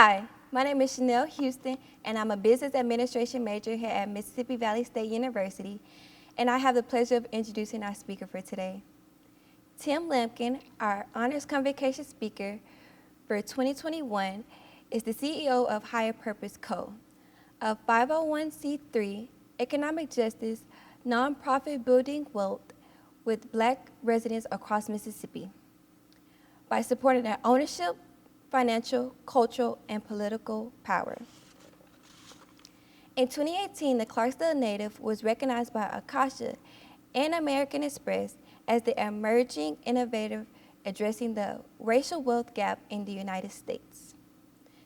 Hi, my name is Chanel Houston, and I'm a business administration major here at Mississippi Valley State University, and I have the pleasure of introducing our speaker for today. Tim Lampkin, our Honors Convocation speaker for 2021, is the CEO of Higher Purpose Co., a 501c3 economic justice nonprofit building wealth with Black residents across Mississippi by supporting their ownership, financial, cultural, and political power. In 2018, the Clarksdale native was recognized by Akasha and American Express as the emerging innovator addressing the racial wealth gap in the United States.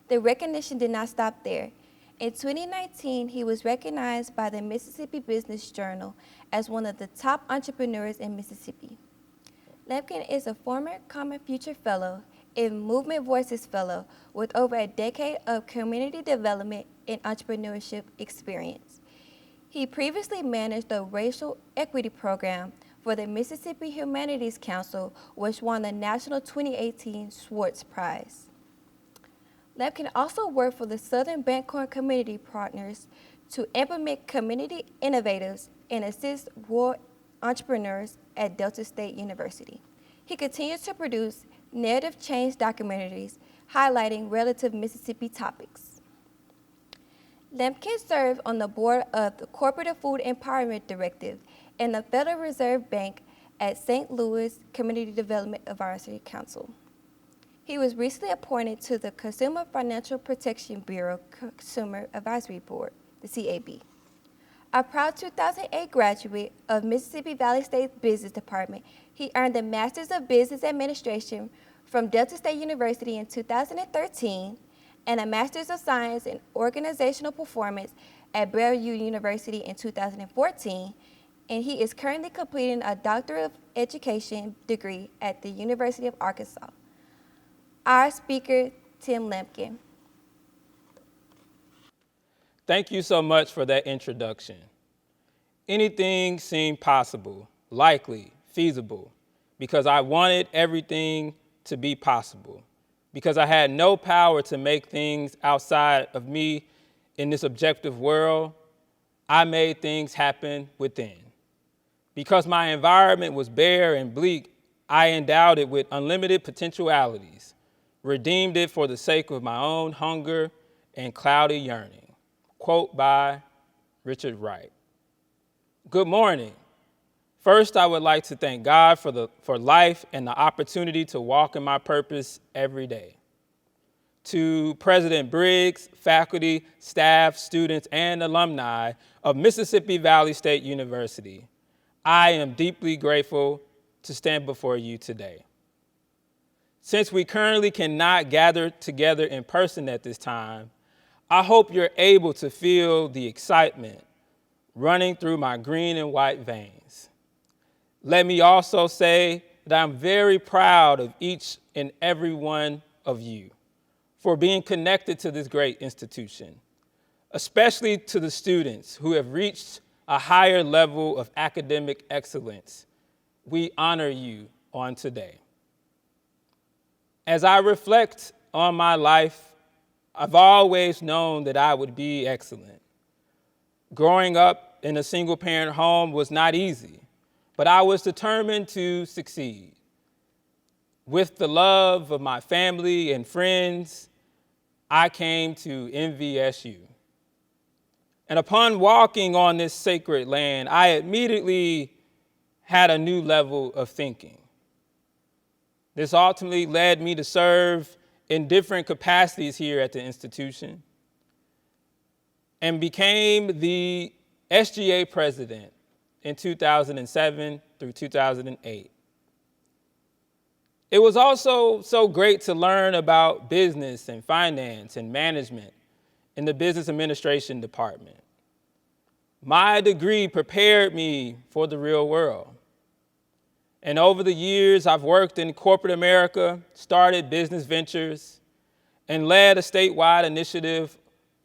The recognition did not stop there. In 2019, he was recognized by the Mississippi Business Journal as one of the top entrepreneurs in Mississippi. Lampkin is a former Common Future Fellow and Movement Voices Fellow with over a decade of community development and entrepreneurship experience. He previously managed the Racial Equity Program for the Mississippi Humanities Council, which won the National 2018 Schwartz Prize. Lampkin also worked for the Southern Bancorn Community Partners to implement community innovators and assist rural entrepreneurs at Delta State University. He continues to produce narrative change documentaries highlighting relative Mississippi topics. Lampkin served on the board of the Corporate Food Empowerment Directive and the Federal Reserve Bank at St. Louis Community Development Advisory Council. He was recently appointed to the Consumer Financial Protection Bureau Consumer Advisory Board, the CAB. A proud 2008 graduate of Mississippi Valley State Business Department, he earned the Master's of Business Administration from Delta State University in 2013 and a Master's of Science in Organizational Performance at Bellevue University in 2014, and he is currently completing a Doctor of Education degree at the University of Arkansas. Our speaker, Tim Lampkin. Thank you so much for that introduction. Anything seemed possible, likely, feasible, because I wanted everything to be possible, because I had no power to make things outside of me in this objective world. I made things happen within. Because my environment was bare and bleak, I endowed it with unlimited potentialities, redeemed it for the sake of my own hunger and cloudy yearning. Quote by Richard Wright. Good morning. First, I would like to thank God for life and the opportunity to walk in my purpose every day. To President Briggs, faculty, staff, students, and alumni of Mississippi Valley State University, I am deeply grateful to stand before you today. Since we currently cannot gather together in person at this time, I hope you're able to feel the excitement running through my green and white veins. Let me also say that I'm very proud of each and every one of you for being connected to this great institution, especially to the students who have reached a higher level of academic excellence. We honor you on today. As I reflect on my life, I've always known that I would be excellent. Growing up in a single-parent home was not easy, but I was determined to succeed. With the love of my family and friends, I came to MVSU. And upon walking on this sacred land, I immediately had a new level of thinking. This ultimately led me to serve in different capacities here at the institution and became the SGA president in 2007 through 2008. It was also so great to learn about business and finance and management in the business administration department. My degree prepared me for the real world. And over the years, I've worked in corporate America, started business ventures, and led a statewide initiative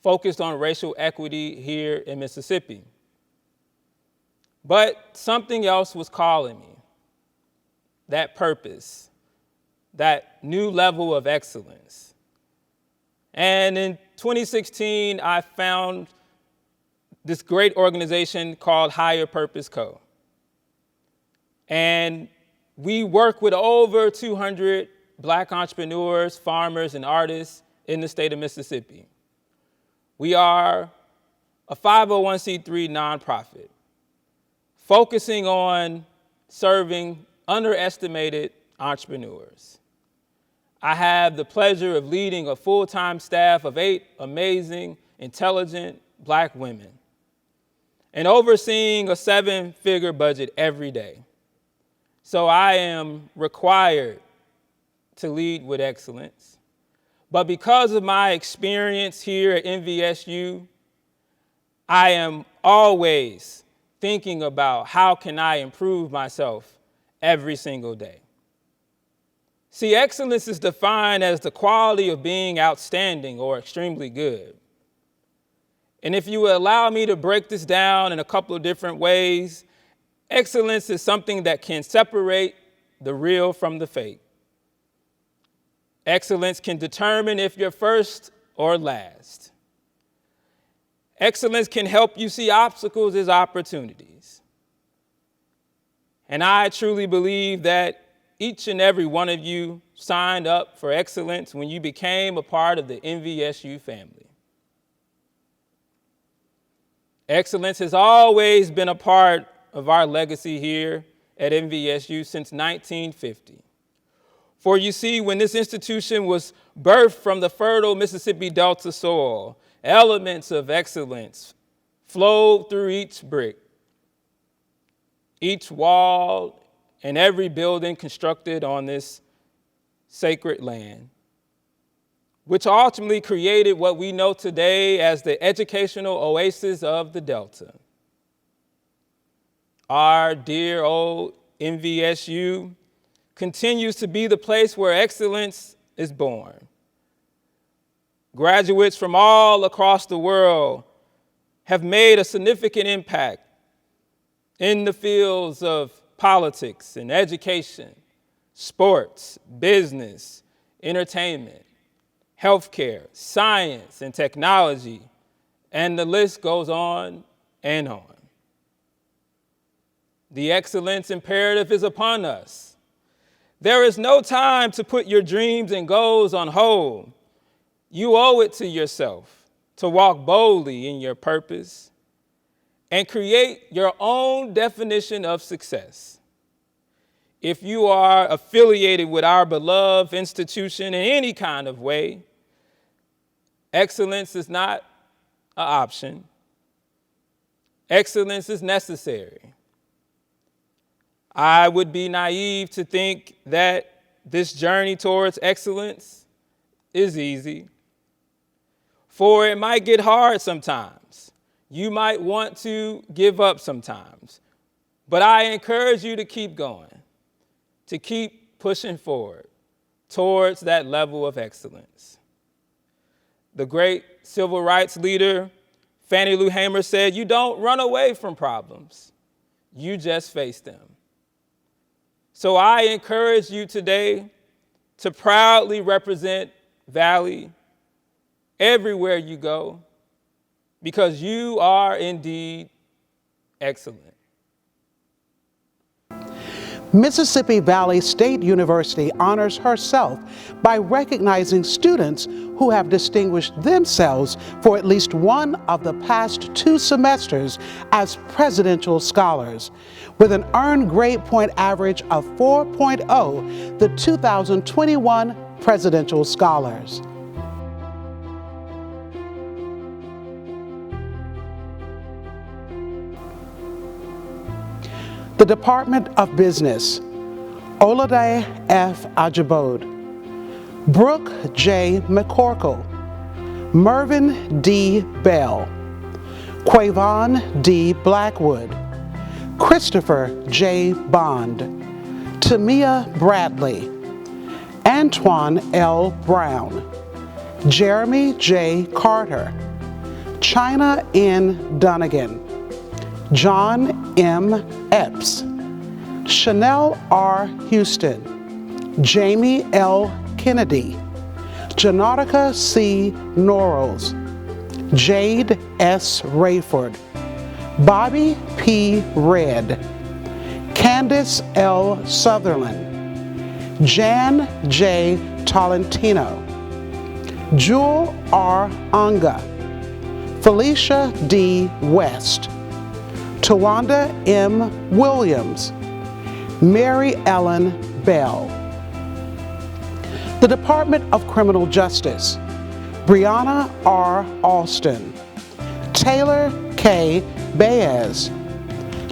focused on racial equity here in Mississippi. But something else was calling me, that purpose, that new level of excellence. And in 2016, I found this great organization called Higher Purpose Co. And we work with over 200 Black entrepreneurs, farmers, and artists in the state of Mississippi. We are a 501c3 nonprofit focusing on serving underestimated entrepreneurs. I have the pleasure of leading a full-time staff of 8 amazing, intelligent Black women and overseeing a 7-figure budget every day. So I am required to lead with excellence. But because of my experience here at MVSU, I am always thinking about how can I improve myself every single day. See, excellence is defined as the quality of being outstanding or extremely good. And if you would allow me to break this down in a couple of different ways, excellence is something that can separate the real from the fake. Excellence can determine if you're first or last. Excellence can help you see obstacles as opportunities. And I truly believe that each and every one of you signed up for excellence when you became a part of the MVSU family. Excellence has always been a part of our legacy here at MVSU since 1950. For you see, when this institution was birthed from the fertile Mississippi Delta soil, elements of excellence flowed through each brick, each wall, and every building constructed on this sacred land, which ultimately created what we know today as the educational oasis of the Delta. Our dear old MVSU continues to be the place where excellence is born. Graduates from all across the world have made a significant impact in the fields of politics and education, sports, business, entertainment, healthcare, science, and technology, and the list goes on and on. The excellence imperative is upon us. There is no time to put your dreams and goals on hold. You owe it to yourself to walk boldly in your purpose and create your own definition of success. If you are affiliated with our beloved institution in any kind of way, excellence is not an option. Excellence is necessary. I would be naive to think that this journey towards excellence is easy, for it might get hard sometimes. You might want to give up sometimes, but I encourage you to keep going, to keep pushing forward towards that level of excellence. The great civil rights leader, Fannie Lou Hamer, said, "You don't run away from problems, you just face them." So I encourage you today to proudly represent Valley everywhere you go, because you are indeed excellent. Mississippi Valley State University honors herself by recognizing students who have distinguished themselves for at least one of the past 2 semesters as presidential scholars. With an earned grade point average of 4.0, the 2021 Presidential Scholars. The Department of Business, Olade F. Ajibode, Brooke J. McCorkle, Mervyn D. Bell, Quavon D. Blackwood, Christopher J. Bond, Tamia Bradley, Antoine L. Brown, Jeremy J. Carter, China N. Donegan, John M. Epps, Chanel R. Houston, Jamie L. Kennedy, Janautica C. Norrells, Jade S. Rayford, Bobby P. Red, Candace L. Sutherland, Jan J. Tolentino, Jewel R. Anga, Felicia D. West, Tawanda M. Williams, Mary Ellen Bell. The Department of Criminal Justice, Brianna R. Alston, Taylor K. Baez,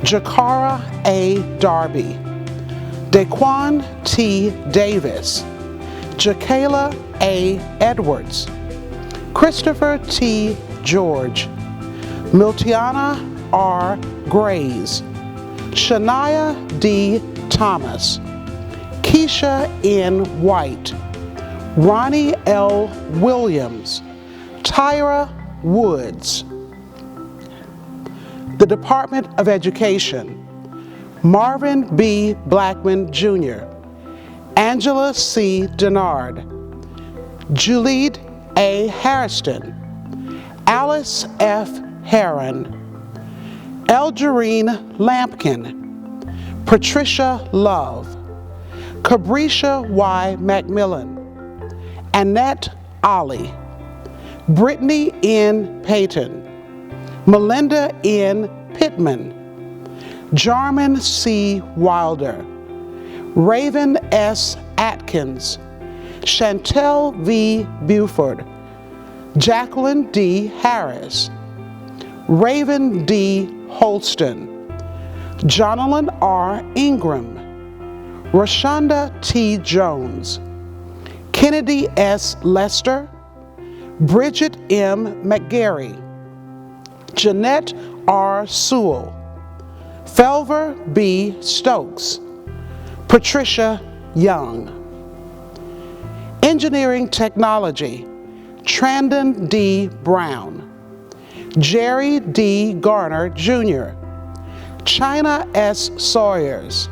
Jakara A. Darby, Daquan T. Davis, Jakayla A. Edwards, Christopher T. George, Miltiana R. Grays, Shania D. Thomas, Keisha N. White, Ronnie L. Williams, Tyra Woods. The Department of Education, Marvin B. Blackman Jr., Angela C. Denard, Juliet A. Harrison, Alice F. Heron, Elgerine Lampkin, Patricia Love, Cabrisha Y. Macmillan, Annette Ollie, Brittany N. Payton, Melinda N. Pittman, Jarman C. Wilder, Raven S. Atkins, Chantel V. Buford, Jacqueline D. Harris, Raven D. Holston, Jonathan R. Ingram, Rashonda T. Jones, Kennedy S. Lester, Bridget M. McGarry, Jeanette R. Sewell, Felver B. Stokes, Patricia Young. Engineering Technology, Trandon D. Brown, Jerry D. Garner Jr., China S. Sawyers,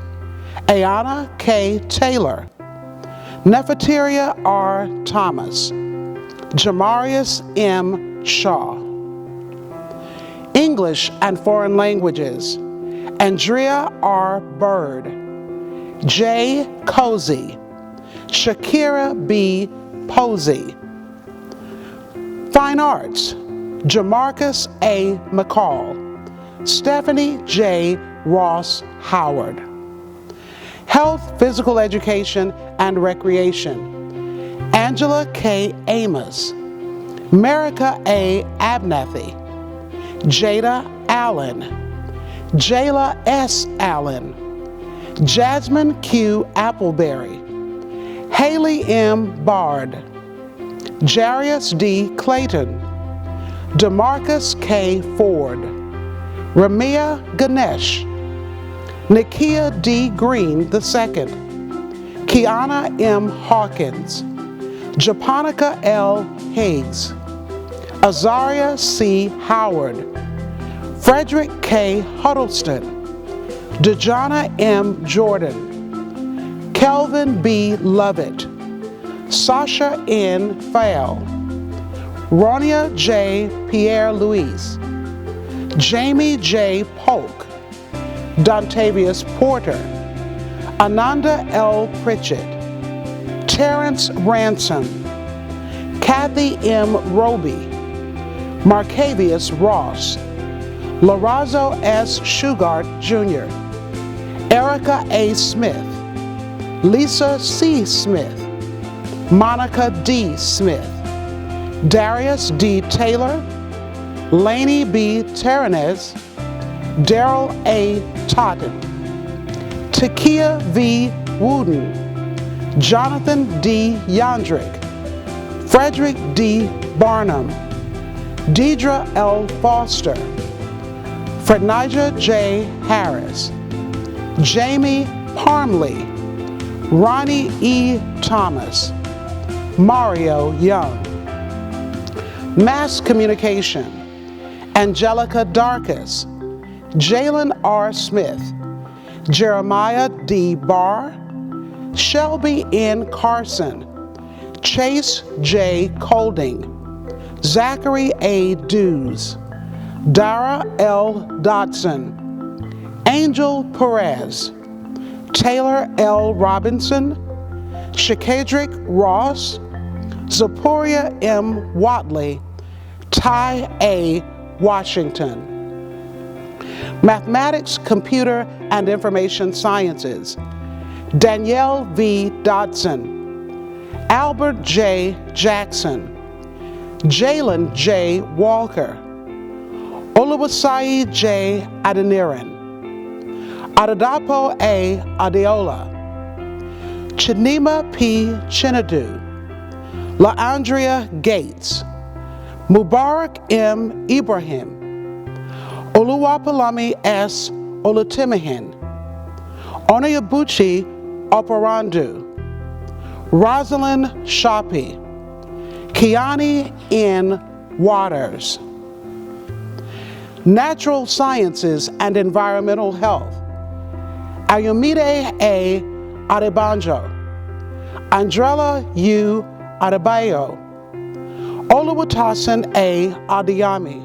Ayana K. Taylor, Nefertaria R. Thomas, Jamarius M. Shaw. English and Foreign Languages, Andrea R. Bird, J. Cozy, Shakira B. Posey. Fine Arts, Jamarcus A. McCall, Stephanie J. Ross Howard. Health, Physical Education, and Recreation, Angela K. Amos, Merica A. Abnathy, Jada Allen, Jayla S. Allen, Jasmine Q. Appleberry, Haley M. Bard, Jarius D. Clayton, DeMarcus K. Ford, Ramia Ganesh, Nakia D. Green II, Kiana M. Hawkins, Japonica L. Higgs, Azaria C. Howard, Frederick K. Huddleston, Dejana M. Jordan, Kelvin B. Lovett, Sasha N. Fale, Ronia J. Pierre-Louis, Jamie J. Polk, Dontavius Porter, Ananda L. Pritchett, Terrence Ransom, Kathy M. Roby, Marcavius Ross, Lorazzo S. Shugart Jr., Erica A. Smith, Lisa C. Smith, Monica D. Smith, Darius D. Taylor, Laney B. Terranez, Daryl A. Totten, Takia V. Wooden, Jonathan D. Yondrick, Frederick D. Barnum, Deidre L. Foster, Frednija J. Harris, Jamie Parmley, Ronnie E. Thomas, Mario Young. Mass Communication, Angelica Darkus, Jalen R. Smith, Jeremiah D. Barr, Shelby N. Carson, Chase J. Colding, Zachary A. Dews, Dara L. Dodson, Angel Perez, Taylor L. Robinson, Shakadrick Ross, Zaporia M. Watley, Ty A. Washington. Mathematics, Computer, and Information Sciences, Danielle V. Dodson, Albert J. Jackson, Jalen J. Walker, Oluwaseyi J. Adeniran, Adadapo A. Adeola, Chinima P. Chinadu, LaAndrea Gates, Mubarak M. Ibrahim, Oluwapalami S. Olutimihin, Onayabuchi Operandu, Rosalind Shapi, Kiani N. Waters. Natural Sciences and Environmental Health, Ayomide A. Adebanjo, Andrella U. Adebayo, Oluwatosin A. Adeyemi,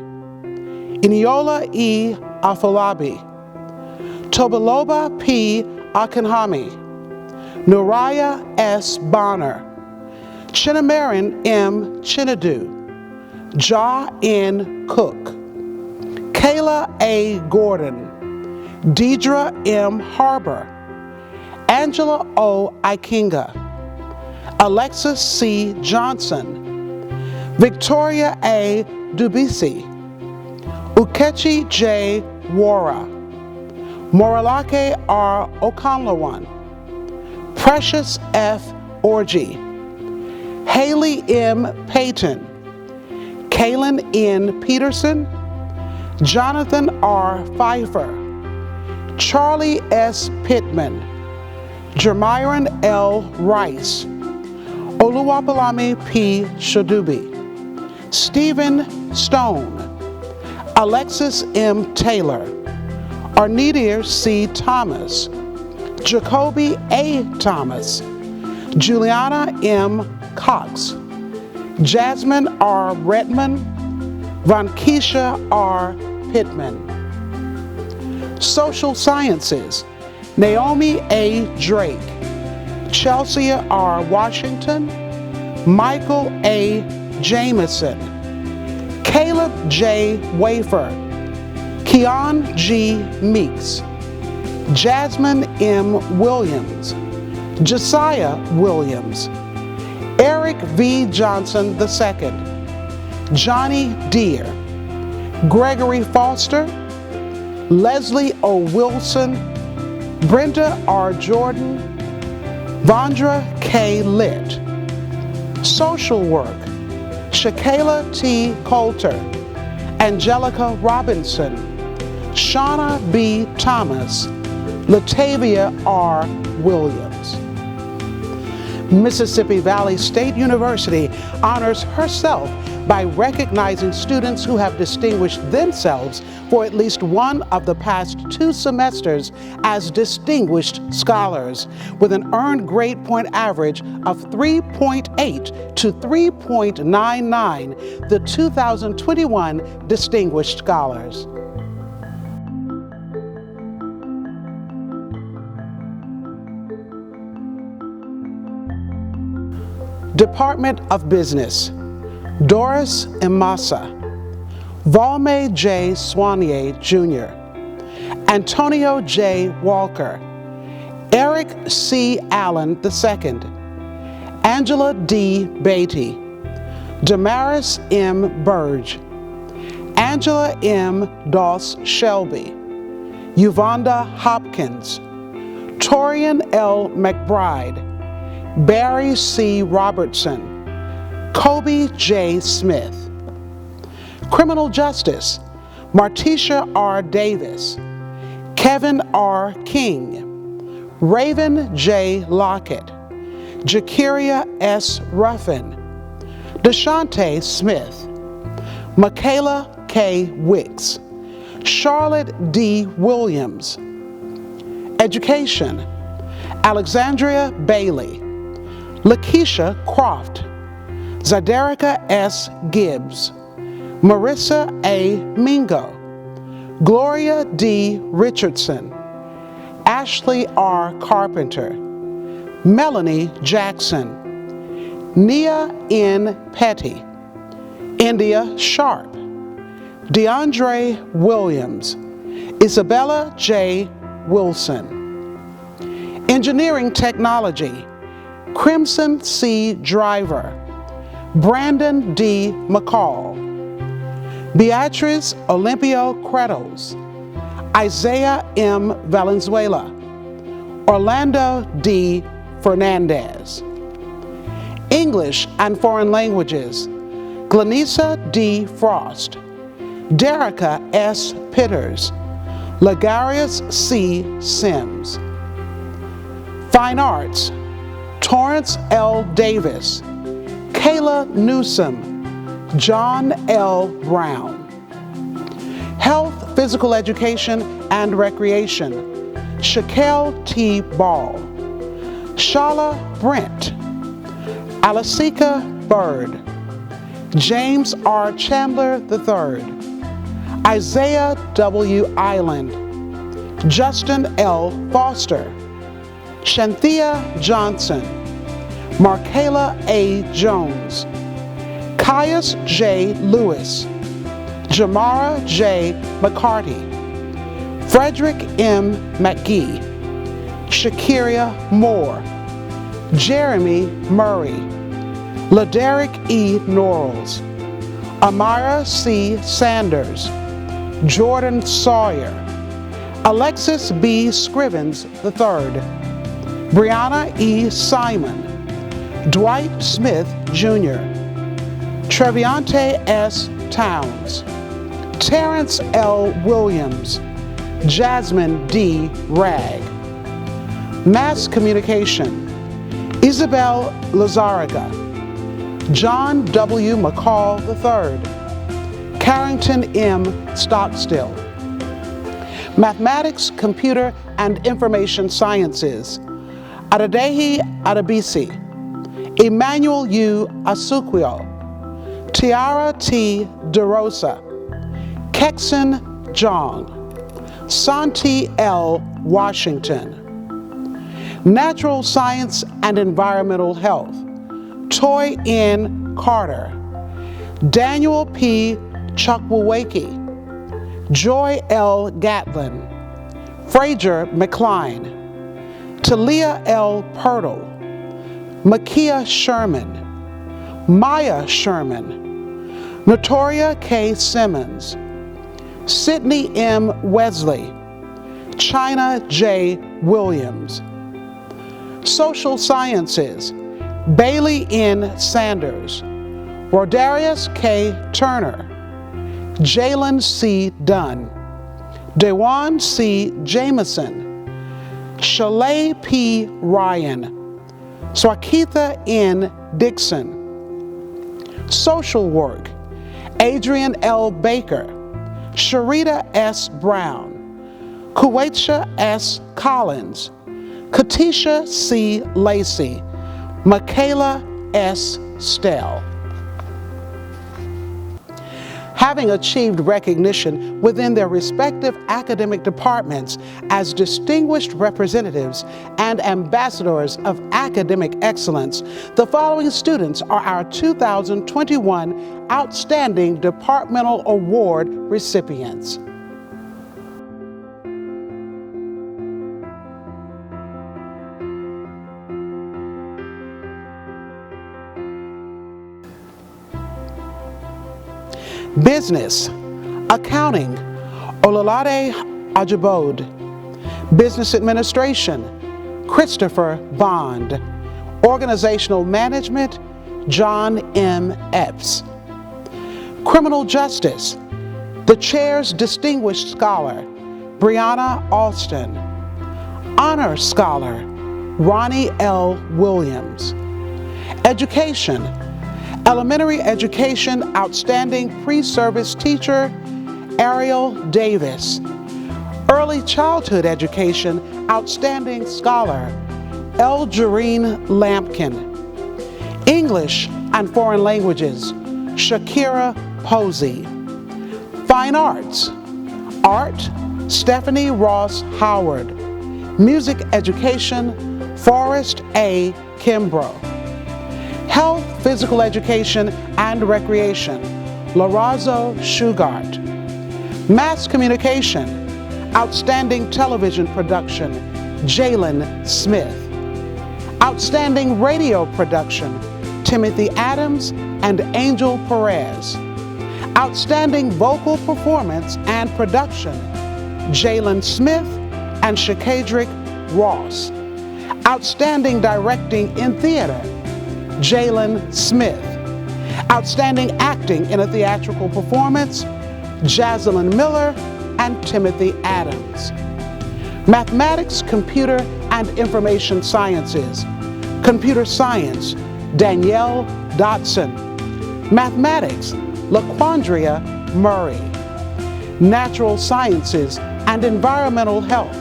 Iniola E. Afolabi, Tobiloba P. Akinhami, Nuraya S. Bonner, Chinamarin M. Chinadu, Ja N. Cook, Kayla A. Gordon, Deidre M. Harbor, Angela O. Ikinga, Alexis C. Johnson, Victoria A. Dubisi, Ukechi J. Wara, Moralake R. Okanlawan, Precious F. Orji, Haley M. Payton, Kaylin N. Peterson, Jonathan R. Pfeiffer, Charlie S. Pittman, Jermiron L. Rice, Oluwapalami P. Shadubi, Stephen Stone, Alexis M. Taylor, Arnedier C. Thomas, Jacoby A. Thomas, Juliana M. Cox, Jasmine R. Redman, Vankisha R. Pittman. Social Sciences, Naomi A. Drake, Chelsea R. Washington, Michael A. Jameson, Caleb J. Wafer, Keon G. Meeks, Jasmine M. Williams, Josiah Williams, Eric V. Johnson II, Johnny Deere, Gregory Foster, Leslie O. Wilson, Brenda R. Jordan, Vondra K. Litt. Social Work, Shakayla T. Coulter, Angelica Robinson, Shauna B. Thomas, Latavia R. Williams. Mississippi Valley State University honors herself by recognizing students who have distinguished themselves for at least one of the past 2 semesters as distinguished scholars, with an earned grade point average of 3.8 to 3.99, the 2021 Distinguished Scholars. Department of Business, Doris Imasa, Valme J. Swanier Jr., Antonio J. Walker, Eric C. Allen II, Angela D. Beatty, Damaris M. Burge, Angela M. Doss Shelby, Yuvonda Hopkins, Torian L. McBride, Barry C. Robertson, Kobe J. Smith. Criminal Justice, Martisha R. Davis, Kevin R. King, Raven J. Lockett, Jakiria S. Ruffin, Deshante Smith, Michaela K. Wicks, Charlotte D. Williams. Education, Alexandria Bailey, Lakeisha Croft, Zaderica S. Gibbs, Marissa A. Mingo, Gloria D. Richardson, Ashley R. Carpenter, Melanie Jackson, Nia N. Petty, India Sharp, DeAndre Williams, Isabella J. Wilson. Engineering Technology, Crimson C. Driver, Brandon D. McCall, Beatrice Olympio Credos, Isaiah M. Valenzuela, Orlando D. Fernandez. English and Foreign Languages, Glenisa D. Frost, Derica S. Pitters, Ligarius C. Sims. Fine Arts, Torrance L. Davis, Kayla Newsom, John L. Brown. Health, Physical Education, and Recreation, Shaquille T. Ball, Shala Brent, Alasika Bird, James R. Chandler III, Isaiah W. Island, Justin L. Foster, Shanthia Johnson, Markayla A. Jones, Caius J. Lewis, Jamara J. McCarty, Frederick M. McGee, Shakiria Moore, Jeremy Murray, Laderick E. Norrells, Amara C. Sanders, Jordan Sawyer, Alexis B. Scrivens III, Brianna E. Simon, Dwight Smith Jr., Treviante S. Towns, Terrence L. Williams, Jasmine D. Ragg. Mass Communication, Isabel Lazariga, John W. McCall III, Carrington M. Stockstill. Mathematics, Computer, and Information Sciences, Adedeyi Adebisi, Emmanuel U. Asuquio, Tiara T. DeRosa, Kexon Jong, Santi L. Washington. Natural Science and Environmental Health, Toy N. Carter, Daniel P. Chukwuweki, Joy L. Gatlin, Fraser McCline, Talia L. Pirtle, Makia Sherman, Maya Sherman, Notoria K. Simmons, Sydney M. Wesley, China J. Williams. Social Sciences, Bailey N. Sanders, Rodarius K. Turner, Jalen C. Dunn, Dewan C. Jameson, Shalay P. Ryan, Swakitha N. Dixon. Social Work, Adrian L. Baker, Sharita S. Brown, Kuwaitsha S. Collins, Katisha C. Lacey, Michaela S. Stell. Having achieved recognition within their respective academic departments as distinguished representatives and ambassadors of academic excellence, the following students are our 2021 Outstanding Departmental Award recipients. Business, Accounting, Olalade Ajibode. Business Administration, Christopher Bond. Organizational Management, John M. Epps. Criminal Justice, the Chair's Distinguished Scholar, Brianna Alston. Honor Scholar, Ronnie L. Williams. Education, Elementary Education Outstanding Pre-Service Teacher, Ariel Davis. Early Childhood Education Outstanding Scholar, Elgerine Lampkin. English and Foreign Languages, Shakira Posey. Fine Arts, Art, Stephanie Ross Howard. Music Education, Forrest A. Kimbrough. Health, Physical Education, and Recreation, Lorazzo Shugart. Mass Communication, Outstanding Television Production, Jalen Smith. Outstanding Radio Production, Timothy Adams and Angel Perez. Outstanding Vocal Performance and Production, Jalen Smith and Shakadrick Ross. Outstanding Directing in Theater, Jalen Smith. Outstanding Acting in a Theatrical Performance, Jazelyn Miller and Timothy Adams. Mathematics, Computer and Information Sciences, Computer Science, Danielle Dotson. Mathematics, LaQuandria Murray. Natural Sciences and Environmental Health,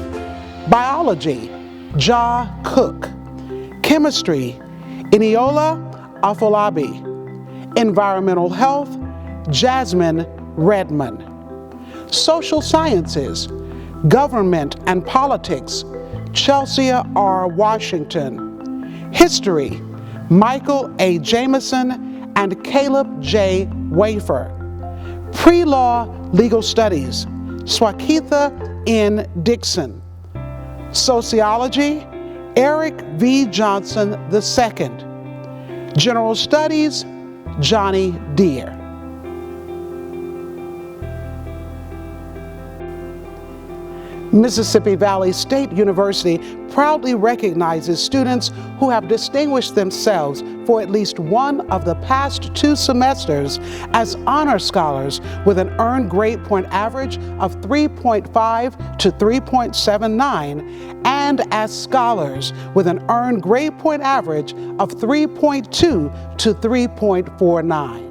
Biology, Ja Cook. Chemistry, Eniola Afolabi. Environmental Health, Jasmine Redmond. Social Sciences, Government and Politics, Chelsea R. Washington. History, Michael A. Jameson and Caleb J. Wafer. Pre-Law Legal Studies, Swakitha N. Dixon. Sociology, Eric V. Johnson II. General Studies, Johnny Deere. Mississippi Valley State University proudly recognizes students who have distinguished themselves for at least one of the past 2 semesters as honor scholars with an earned grade point average of 3.5 to 3.79 and as scholars with an earned grade point average of 3.2 to 3.49.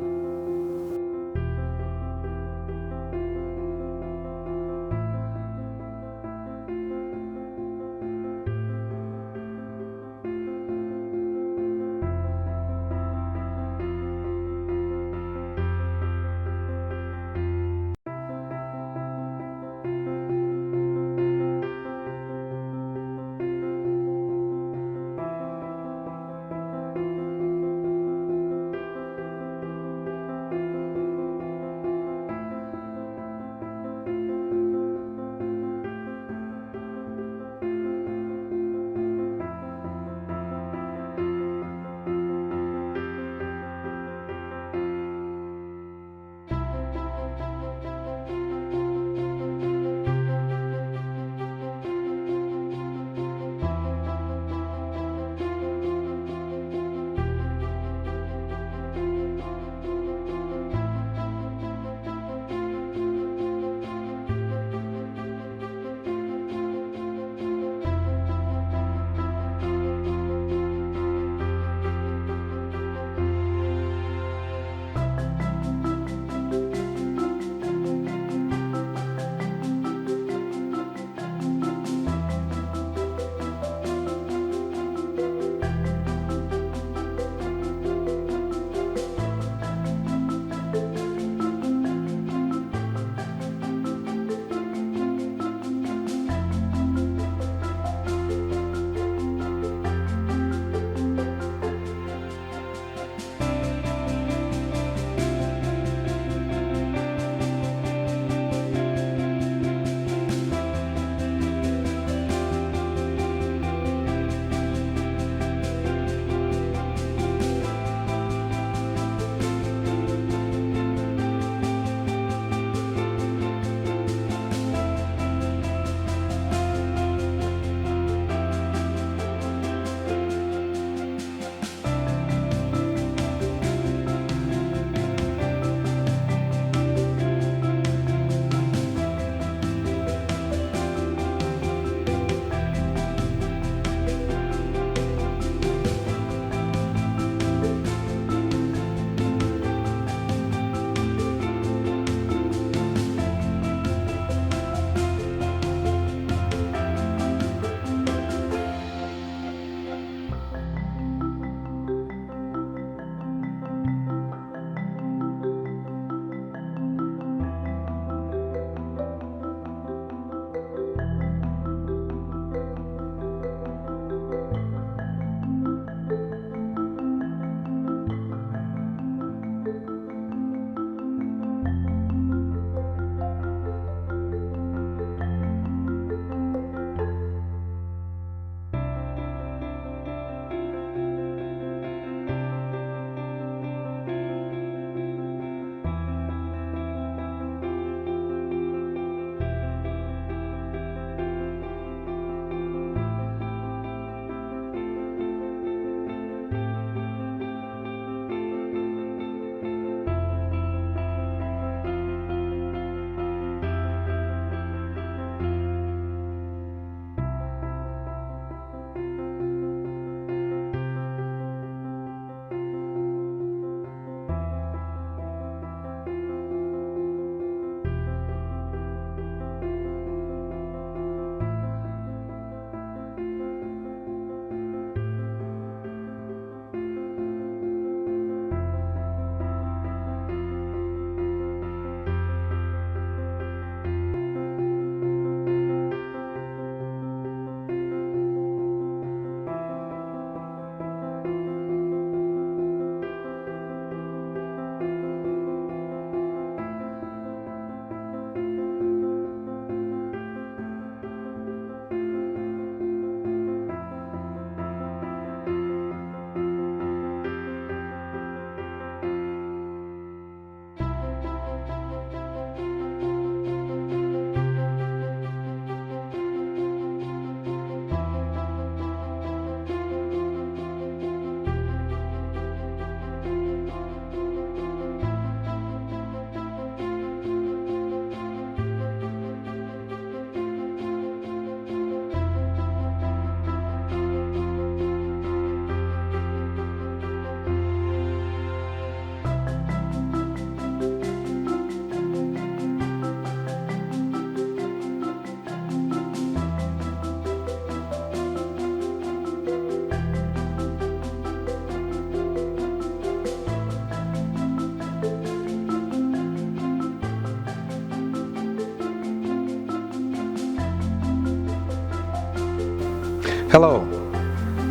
Hello.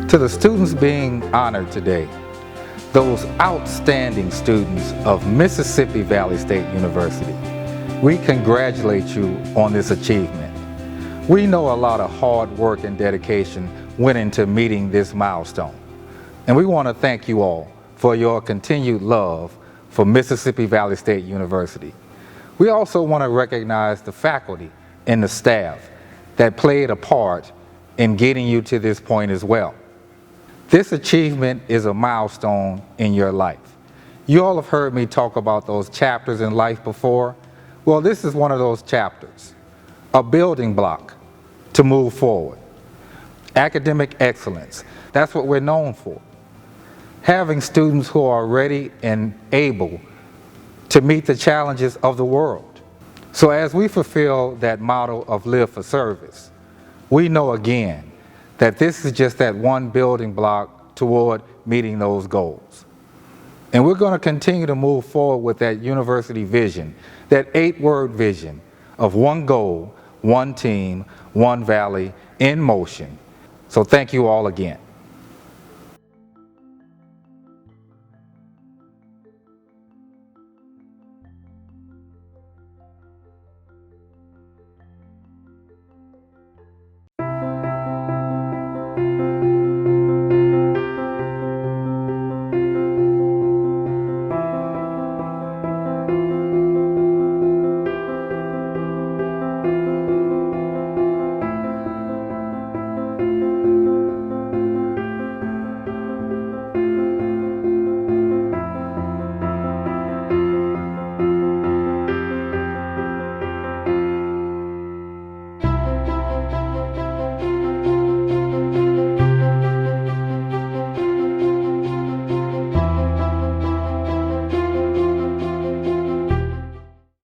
To the students being honored today, those outstanding students of Mississippi Valley State University, we congratulate you on this achievement. We know a lot of hard work and dedication went into meeting this milestone. And we want to thank you all for your continued love for Mississippi Valley State University. We also want to recognize the faculty and the staff that played a part in getting you to this point as well. This achievement is a milestone in your life. You all have heard me talk about those chapters in life before. Well, this is one of those chapters, a building block to move forward. Academic excellence, that's what we're known for. Having students who are ready and able to meet the challenges of the world. So as we fulfill that motto of live for service, we know again that this is just that one building block toward meeting those goals. And we're going to continue to move forward with that university vision, that 8-word vision of one goal, one team, one valley in motion. So thank you all again.